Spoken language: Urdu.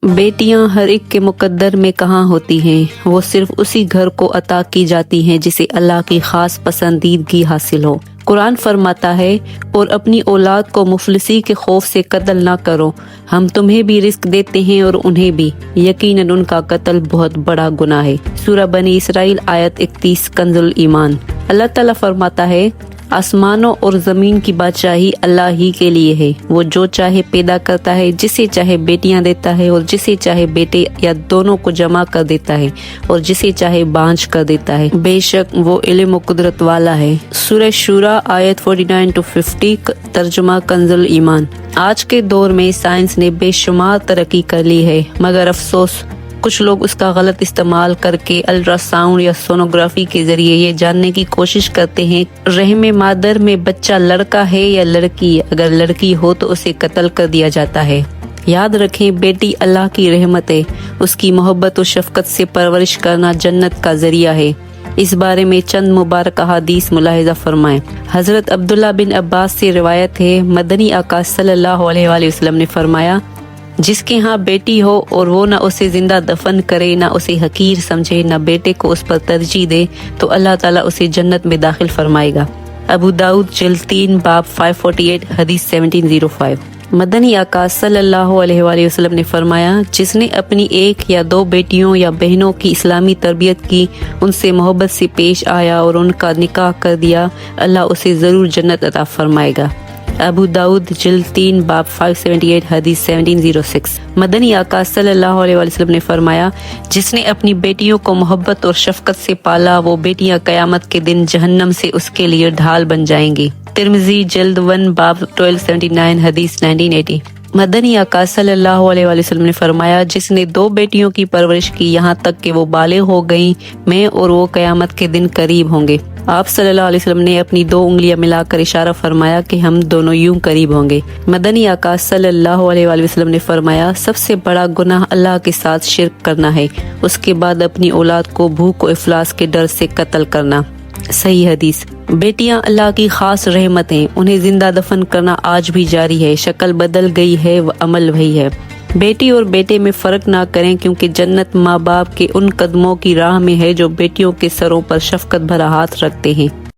بیٹیاں ہر ایک کے مقدر میں کہاں ہوتی ہیں، وہ صرف اسی گھر کو عطا کی جاتی ہیں جسے اللہ کی خاص پسندیدگی حاصل ہو۔ قرآن فرماتا ہے، اور اپنی اولاد کو مفلسی کے خوف سے قتل نہ کرو، ہم تمہیں بھی رزق دیتے ہیں اور انہیں بھی، یقیناً ان کا قتل بہت بڑا گناہ ہے۔ سورہ بنی اسرائیل آیت 31 کنز الایمان۔ اللہ تعالیٰ فرماتا ہے، آسمانوں اور زمین کی بادشاہی اللہ ہی کے لیے ہے، وہ جو چاہے پیدا کرتا ہے، جسے چاہے بیٹیاں دیتا ہے اور جسے چاہے بیٹے یا دونوں کو جمع کر دیتا ہے اور جسے چاہے بانجھ کر دیتا ہے، بے شک وہ علم و قدرت والا ہے۔ سورہ شورى آیت 49-50 ترجمہ کنز الایمان۔ آج کے دور میں سائنس نے بے شمار ترقی کر لی ہے، مگر افسوس کچھ لوگ اس کا غلط استعمال کر کے الٹرا ساؤنڈ یا سونوگرافی کے ذریعے یہ جاننے کی کوشش کرتے ہیں رحم مادر میں بچہ لڑکا ہے یا لڑکی۔ اگر لڑکی ہو تو اسے قتل کر دیا جاتا ہے۔ یاد رکھیں، بیٹی اللہ کی رحمت ہے، اس کی محبت و شفقت سے پرورش کرنا جنت کا ذریعہ ہے۔ اس بارے میں چند مبارک احادیث ملاحظہ فرمائیں۔ حضرت عبداللہ بن عباس سے روایت ہے، مدنی آقا صلی اللہ علیہ وآلہ وسلم نے فرمایا، جس کے ہاں بیٹی ہو اور وہ نہ اسے زندہ دفن کرے، نہ اسے حقیر سمجھے، نہ بیٹے کو اس پر ترجیح دے، تو اللہ تعالیٰ اسے جنت میں داخل فرمائے گا۔ ابو داؤد جلد 3 باب 548 حدیث 1705۔ مدنی آقا صلی اللہ علیہ وآلہ وسلم نے فرمایا، جس نے اپنی 1 یا 2 بیٹیوں یا بہنوں کی اسلامی تربیت کی، ان سے محبت سے پیش آیا اور ان کا نکاح کر دیا، اللہ اسے ضرور جنت عطا فرمائے گا۔ ابو داؤد جلد 3 باب 578 حدیث 1706۔ مدنی آقا صلی اللہ علیہ وآلہ وسلم نے فرمایا، جس نے اپنی بیٹیوں کو محبت اور شفقت سے پالا، وہ بیٹیاں قیامت کے دن جہنم سے اس کے لیے ڈھال بن جائیں گی۔ ترمذی جلد 1 باب 1279 حدیث 1980۔ مدنی آقا صلی اللہ علیہ وآلہ وسلم نے فرمایا، جس نے 2 بیٹیوں کی پرورش کی یہاں تک کہ وہ بالغ ہو گئیں، میں اور وہ قیامت کے دن قریب ہوں گے۔ آپ صلی اللہ علیہ وسلم نے اپنی 2 انگلیاں ملا کر اشارہ فرمایا کہ ہم دونوں یوں قریب ہوں گے۔ مدنی آقا صلی اللہ علیہ وآلہ وسلم نے فرمایا، سب سے بڑا گناہ اللہ کے ساتھ شرک کرنا ہے، اس کے بعد اپنی اولاد کو بھوک و افلاس کے ڈر سے قتل کرنا۔ صحیح حدیث۔ بیٹیاں اللہ کی خاص رحمت ہیں، انہیں زندہ دفن کرنا آج بھی جاری ہے، شکل بدل گئی ہے، عمل وہی ہے۔ بیٹی اور بیٹے میں فرق نہ کریں، کیونکہ جنت ماں باپ کے ان قدموں کی راہ میں ہے جو بیٹیوں کے سروں پر شفقت بھرا ہاتھ رکھتے ہیں۔